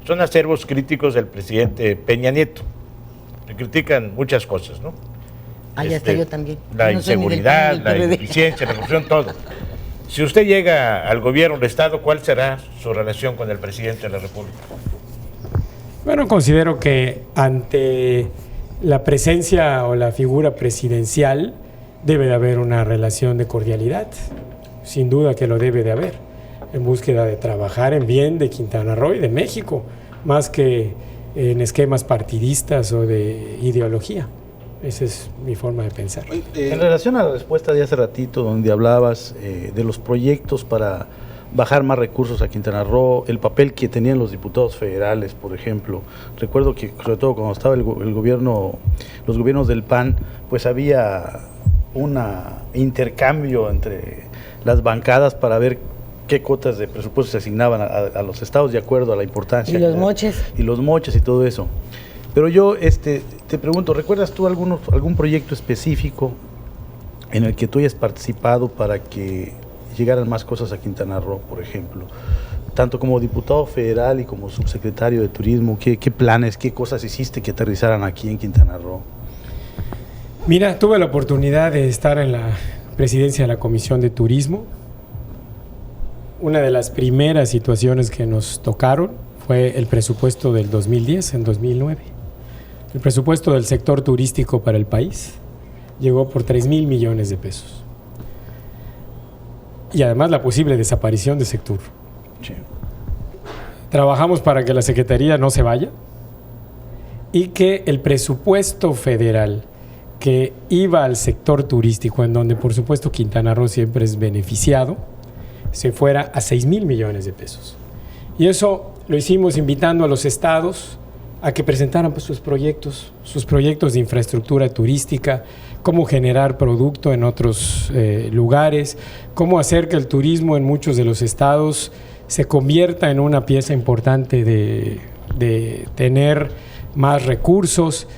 son acervos críticos del presidente Peña Nieto. Le critican muchas cosas, ¿no? Ah, ya está, yo también. La Yo no soy ni del inseguridad, PAN ni la del PRD. ineficiencia, la corrupción, todo. Si usted llega al gobierno del Estado, ¿cuál será su relación con el presidente de la República? Bueno, considero que ante la presencia o la figura presidencial debe de haber una relación de cordialidad. Sin duda que lo debe de haber, en búsqueda de trabajar en bien de Quintana Roo y de México, más que en esquemas partidistas o de ideología. Esa es mi forma de pensar. En relación a la respuesta de hace ratito, donde hablabas de los proyectos para bajar más recursos a Quintana Roo, el papel que tenían los diputados federales, por ejemplo. Recuerdo que, sobre todo cuando estaba el gobierno, los gobiernos del PAN, pues había un intercambio entre las bancadas para ver qué cuotas de presupuesto se asignaban a los estados de acuerdo a la importancia. ¿Y los moches? Y los moches y todo eso. Pero yo te pregunto, ¿recuerdas tú algún proyecto específico en el que tú hayas participado para que llegaran más cosas a Quintana Roo, por ejemplo? Tanto como diputado federal y como subsecretario de Turismo, ¿qué planes, qué cosas hiciste que aterrizaran aquí en Quintana Roo? Mira, tuve la oportunidad de estar en la presidencia de la Comisión de Turismo. Una de las primeras situaciones que nos tocaron fue el presupuesto del 2010, en 2009. El presupuesto del sector turístico para el país llegó por 3,000 millones de pesos. Y además la posible desaparición de Sectur. Sí. Trabajamos para que la Secretaría no se vaya y que el presupuesto federal que iba al sector turístico, en donde por supuesto Quintana Roo siempre es beneficiado, se fuera a 6,000 millones de pesos. Y eso lo hicimos invitando a los estados a que presentaran pues, sus proyectos de infraestructura turística, cómo generar producto en otros lugares, cómo hacer que el turismo en muchos de los estados se convierta en una pieza importante de tener más recursos.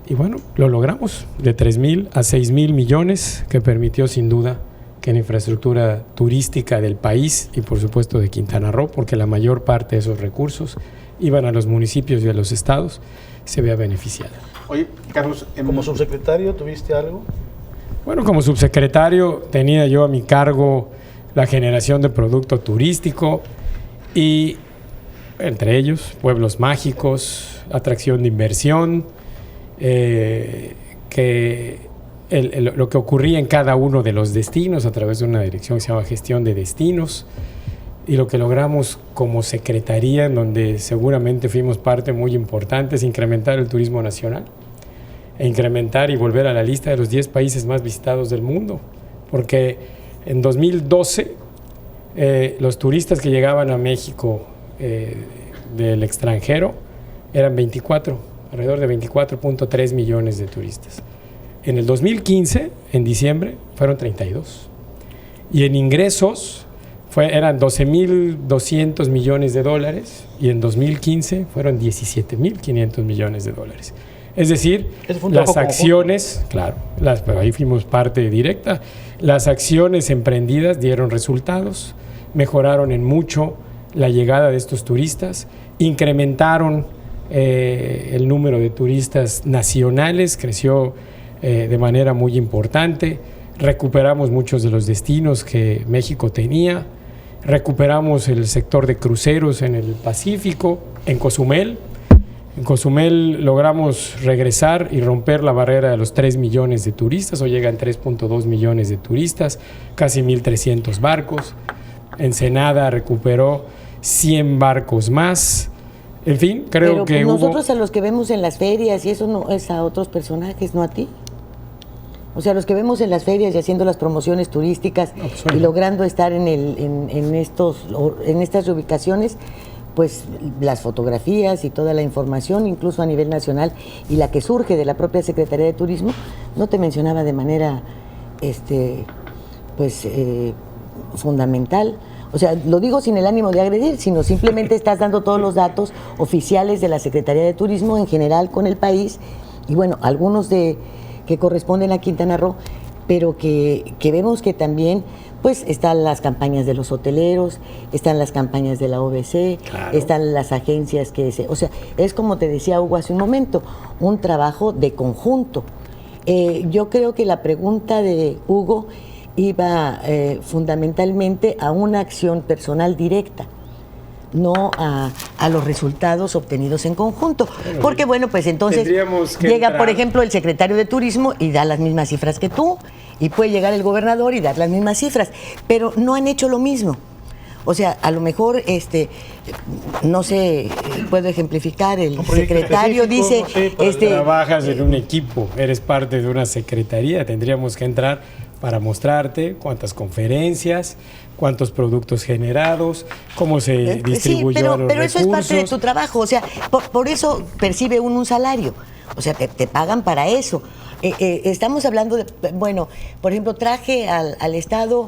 Y bueno, lo logramos, de 3,000 a 6,000 millones, que permitió sin duda que la infraestructura turística del país y por supuesto de Quintana Roo, porque la mayor parte de esos recursos iban a los municipios y a los estados, se vea beneficiada. Oye, Carlos, ¿Como subsecretario tuviste algo? Bueno, como subsecretario tenía yo a mi cargo la generación de producto turístico y entre ellos pueblos mágicos, atracción de inversión, que lo que ocurría en cada uno de los destinos a través de una dirección que se llama Gestión de Destinos, y lo que logramos como secretaría, en donde seguramente fuimos parte muy importante, es incrementar el turismo nacional e incrementar y volver a la lista de los 10 países más visitados del mundo, porque en 2012 los turistas que llegaban a México del extranjero eran alrededor de 24.3 millones de turistas. En el 2015, en diciembre, fueron 32. Y en ingresos eran 12.200 millones de dólares, y en 2015 fueron 17.500 millones de dólares. Es decir, las acciones, claro, pero ahí fuimos parte directa, las acciones emprendidas dieron resultados, mejoraron en mucho la llegada de estos turistas, incrementaron el número de turistas nacionales, creció de manera muy importante, recuperamos muchos de los destinos que México tenía, recuperamos el sector de cruceros en el Pacífico, en Cozumel. En Cozumel logramos regresar y romper la barrera de los 3 millones de turistas, hoy llegan 3.2 millones de turistas, casi 1.300 barcos. Ensenada recuperó 100 barcos más. En fin, creo que nosotros a los que vemos en las ferias, y eso no es a otros personajes, no a ti. O sea, los que vemos en las ferias y haciendo las promociones turísticas y logrando estar en estas ubicaciones, pues las fotografías y toda la información, incluso a nivel nacional, y la que surge de la propia Secretaría de Turismo, no te mencionaba de manera fundamental. O sea, lo digo sin el ánimo de agredir, sino simplemente estás dando todos los datos oficiales de la Secretaría de Turismo en general con el país, y bueno, algunos que corresponden a Quintana Roo, pero que vemos que también pues están las campañas de los hoteleros, están las campañas de la OBC, claro, están las agencias o sea, es como te decía Hugo hace un momento, un trabajo de conjunto. Yo creo que la pregunta de Hugo iba fundamentalmente a una acción personal directa, no a los resultados obtenidos en conjunto. Porque bueno, pues entonces llega, por ejemplo, el secretario de Turismo y da las mismas cifras que tú, y puede llegar el gobernador y dar las mismas cifras, pero no han hecho lo mismo. O sea, a lo mejor, no sé, puedo ejemplificar, el secretario dice... No sé, trabajas en un equipo, eres parte de una secretaría, tendríamos que entrar para mostrarte cuántas conferencias, cuántos productos generados, cómo se distribuyó los recursos. Pero eso es parte de tu trabajo, o sea, por eso percibe un salario, o sea, te pagan para eso. Estamos hablando de, bueno, por ejemplo, traje al Estado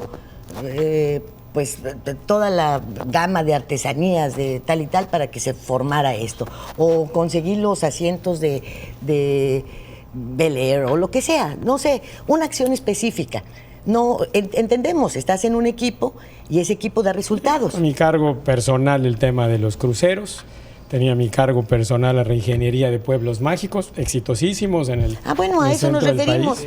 pues toda la gama de artesanías de tal y tal para que se formara esto, o conseguir los asientos de Bel Air o lo que sea, no sé, una acción específica. No, entendemos, estás en un equipo y ese equipo da resultados. Mi cargo personal, el tema de los cruceros. Tenía mi cargo personal la reingeniería de pueblos mágicos, exitosísimos en el bueno, a eso nos referimos.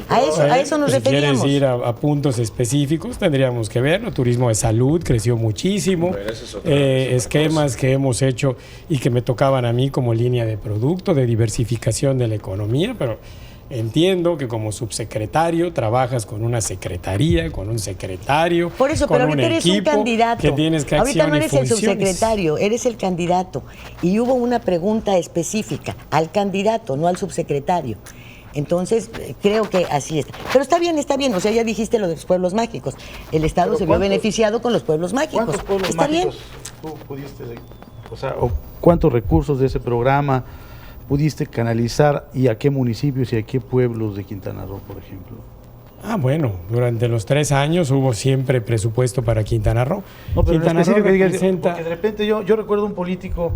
A eso nos referimos. Si quieres ir a puntos específicos, tendríamos que ver, ¿no? Turismo de salud creció muchísimo. Esquemas que hemos hecho y que me tocaban a mí como línea de producto, de diversificación de la economía, pero entiendo que como subsecretario trabajas con una secretaría, con un secretario, por eso, con pero ahorita eres un candidato. Que tienes que ahorita no eres el subsecretario, eres el candidato. Y hubo una pregunta específica al candidato, no al subsecretario. Entonces, creo que así está. Pero está bien, o sea, ya dijiste lo de los pueblos mágicos. El Estado se vio beneficiado con los pueblos mágicos. ¿Cuántos pueblos ¿Está mágicos tú pudiste, o cuántos recursos de ese programa pudiste canalizar, y a qué municipios y a qué pueblos de Quintana Roo, por ejemplo? Bueno, durante los 3 años hubo siempre presupuesto para Quintana Roo. No, pero Quintana Roo representa... Porque de repente yo recuerdo un político,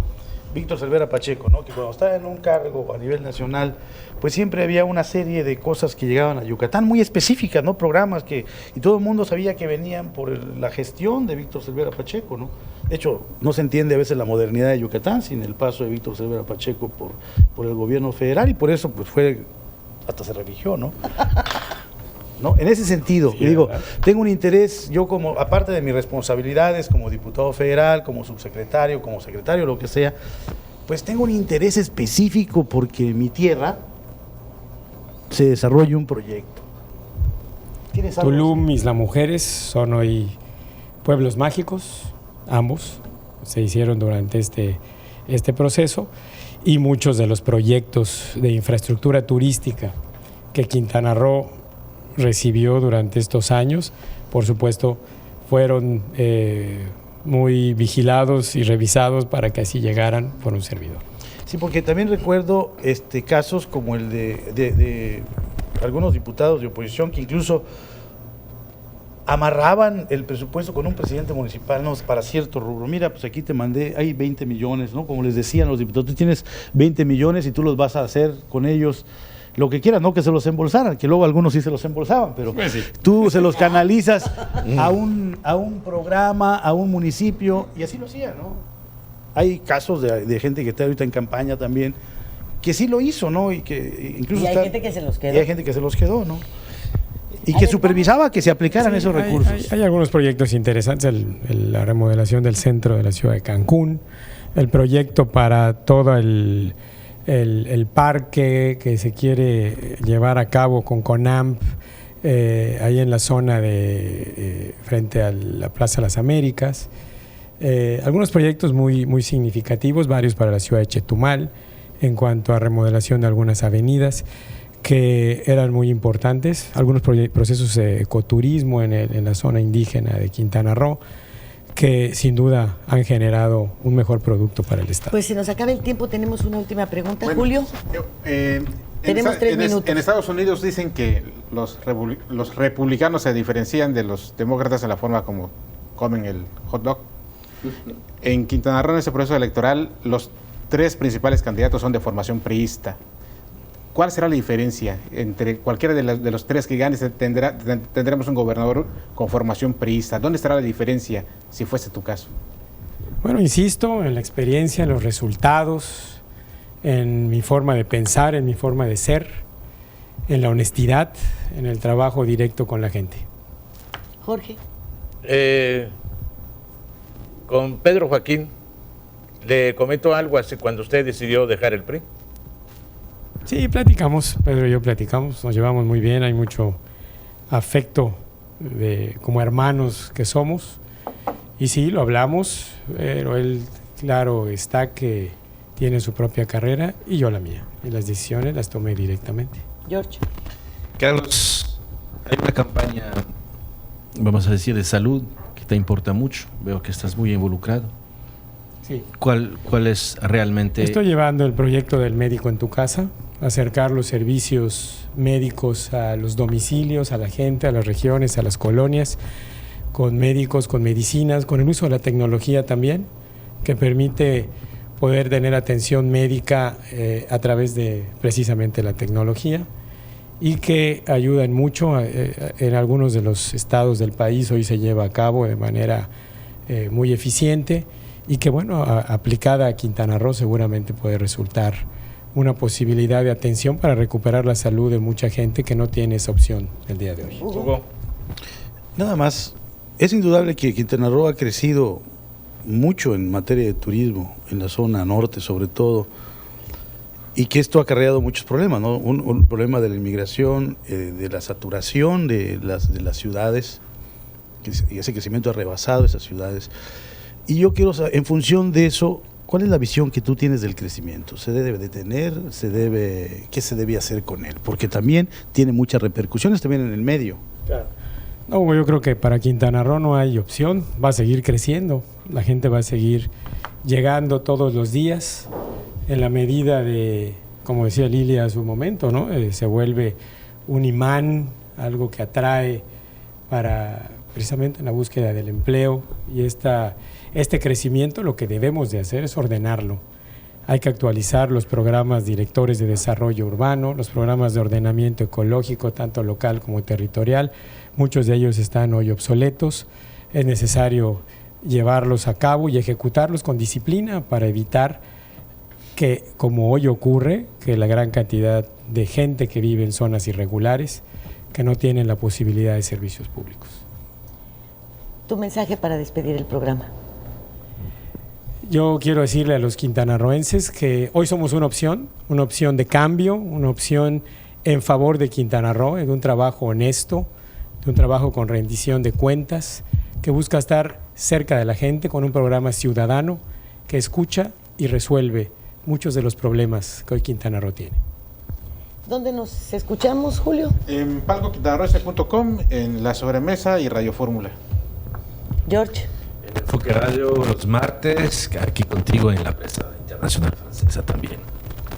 Víctor Cervera Pacheco, ¿no? Que cuando estaba en un cargo a nivel nacional, pues siempre había una serie de cosas que llegaban a Yucatán, muy específicas, ¿no? Programas y todo el mundo sabía que venían por la gestión de Víctor Cervera Pacheco, ¿no? De hecho, no se entiende a veces la modernidad de Yucatán sin el paso de Víctor Cervera Pacheco por el gobierno federal, y por eso pues hasta se religió, ¿no? ¿No? En ese sentido, sí, digo, tengo un interés, yo como, aparte de mis responsabilidades como diputado federal, como subsecretario, como secretario, lo que sea, pues tengo un interés específico porque mi tierra se desarrolle un proyecto. Tulum, Isla Mujeres son hoy pueblos mágicos, ambos se hicieron durante este proceso, y muchos de los proyectos de infraestructura turística que Quintana Roo recibió durante estos años, por supuesto, fueron muy vigilados y revisados para que así llegaran por un servidor. Sí, porque también recuerdo casos como el de algunos diputados de oposición que incluso amarraban el presupuesto con un presidente municipal, ¿no?, para cierto rubro. Mira, pues aquí te mandé, hay 20 millones, ¿no? Como les decían los diputados, tú tienes 20 millones y tú los vas a hacer con ellos lo que quieras, no que se los embolsaran, que luego algunos sí se los embolsaban, pero pues sí, tú se los canalizas a un programa, a un municipio, y así lo hacían, ¿no? Hay casos de gente que está ahorita en campaña también, que sí lo hizo, ¿no? Y que incluso hay gente que se los quedó. Y hay gente que se los quedó, ¿no? Y que supervisaba que se aplicaran esos recursos. Hay algunos proyectos interesantes, la remodelación del centro de la ciudad de Cancún, el proyecto para todo el parque que se quiere llevar a cabo con CONAMP, ahí en la zona de frente a la Plaza Las Américas. Algunos proyectos muy significativos, varios para la ciudad de Chetumal, en cuanto a remodelación de algunas avenidas que eran muy importantes, algunos procesos de ecoturismo en la zona indígena de Quintana Roo, que sin duda han generado un mejor producto para el Estado. Pues se nos acaba el tiempo, tenemos una última pregunta, bueno, Julio. Tenemos 3 minutos. En Estados Unidos dicen que los republicanos se diferencian de los demócratas en la forma como comen el hot dog. En Quintana Roo, en ese proceso electoral, los 3 principales candidatos son de formación priista. ¿Cuál será la diferencia entre cualquiera de los 3 que gane? Tendremos un gobernador con formación priista. ¿Dónde estará la diferencia si fuese tu caso? Bueno, insisto en la experiencia, en los resultados, en mi forma de pensar, en mi forma de ser, en la honestidad, en el trabajo directo con la gente. Jorge. Con Pedro Joaquín, le comento algo así cuando usted decidió dejar el PRI. Sí, platicamos, Pedro y yo platicamos, nos llevamos muy bien, hay mucho afecto como hermanos que somos, y sí, lo hablamos, pero él, claro, está que tiene su propia carrera y yo la mía, y las decisiones las tomé directamente. George. Carlos, hay una campaña, vamos a decir, de salud que te importa mucho, veo que estás muy involucrado. Sí. ¿Cuál es realmente? Estoy llevando el proyecto del médico en tu casa, acercar los servicios médicos a los domicilios, a la gente, a las regiones, a las colonias, con médicos, con medicinas, con el uso de la tecnología también, que permite poder tener atención médica a través de precisamente la tecnología, y que ayudan mucho en algunos de los estados del país. Hoy se lleva a cabo de manera muy eficiente, y que, bueno, aplicada a Quintana Roo seguramente puede resultar una posibilidad de atención para recuperar la salud de mucha gente que no tiene esa opción el día de hoy. Hugo. Nada más, es indudable que Quintana Roo ha crecido mucho en materia de turismo, en la zona norte sobre todo, y que esto ha acarreado muchos problemas, ¿no? Un problema de la inmigración, de la saturación de las ciudades, y ese crecimiento ha rebasado esas ciudades. Y yo quiero saber, en función de eso, ¿cuál es la visión que tú tienes del crecimiento? ¿Se debe detener? ¿Qué se debe hacer con él? Porque también tiene muchas repercusiones también en el medio. Claro. No, yo creo que para Quintana Roo no hay opción, va a seguir creciendo, la gente va a seguir llegando todos los días, en la medida de, como decía Lilia hace un momento, ¿no? Se vuelve un imán, algo que atrae para precisamente en la búsqueda del empleo, y este crecimiento lo que debemos de hacer es ordenarlo. Hay que actualizar los programas directores de desarrollo urbano, los programas de ordenamiento ecológico, tanto local como territorial. Muchos de ellos están hoy obsoletos. Es necesario llevarlos a cabo y ejecutarlos con disciplina para evitar que, como hoy ocurre, que la gran cantidad de gente que vive en zonas irregulares, que no tienen la posibilidad de servicios públicos. Tu mensaje para despedir el programa. Yo quiero decirle a los quintanarroenses que hoy somos una opción de cambio, una opción en favor de Quintana Roo, de un trabajo honesto, de un trabajo con rendición de cuentas, que busca estar cerca de la gente con un programa ciudadano que escucha y resuelve muchos de los problemas que hoy Quintana Roo tiene. ¿Dónde nos escuchamos, Julio? En palcoquintanarroense.com, en La Sobremesa y Radio Fórmula. George. En Enfoque Radio los martes, aquí contigo en la prensa internacional francesa también.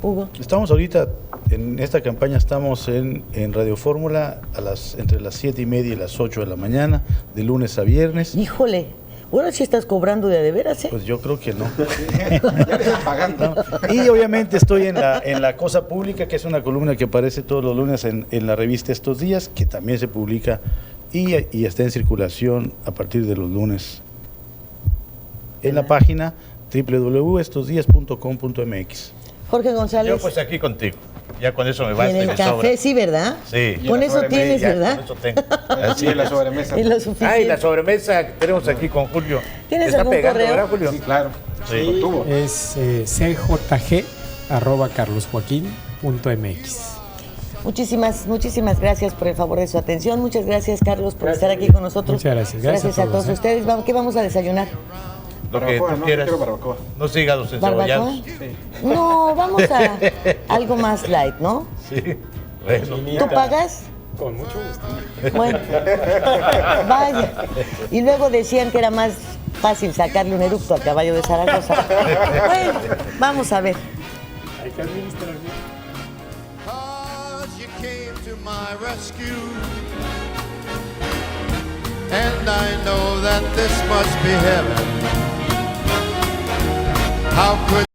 Hugo. Estamos ahorita, en esta campaña estamos en Radio Fórmula entre las 7:30 y las 8 de la mañana, de lunes a viernes. Híjole, ahora sí estás cobrando de veras, ¿eh? Pues yo creo que no. Ya le están pagando. Y obviamente estoy en la Cosa Pública, que es una columna que aparece todos los lunes en la revista Estos Días, que también se publica y está en circulación a partir de los lunes en la página www.estosdias.com.mx. Jorge González. Yo pues aquí contigo. Ya con eso me Y basta en y el me café, sobra. sí, ¿verdad? Sí. Con eso tienes, ¿verdad? Con eso tengo. Así en La Sobremesa. Y lo suficiente. Y la sobremesa que tenemos aquí con Julio. ¿Tienes ¿Está algún pegando, correo? verdad, Julio? Sí, claro. Sí. Lo tuvo. Es cjg@carlosjoaquin.mx. Muchísimas gracias por el favor de su atención. Muchas gracias, Carlos, por estar aquí con nosotros. Muchas gracias. Gracias a a todos todos, ustedes. ¿Qué vamos a desayunar? Lo que Barbacoa, tú no, quieras. quiero barbacoa. No hígados ¿Barbacoa? encebollados. No, vamos a algo más light, ¿no? Sí. Bueno. ¿Tú pagas? Con mucho gusto. Bueno, vaya. Y luego decían que era más fácil sacarle un eructo al caballo de Zaragoza. Bueno, vamos a ver. Hay que administrar bien. 'Cause you came to my rescue, and I know that this must be heaven. How could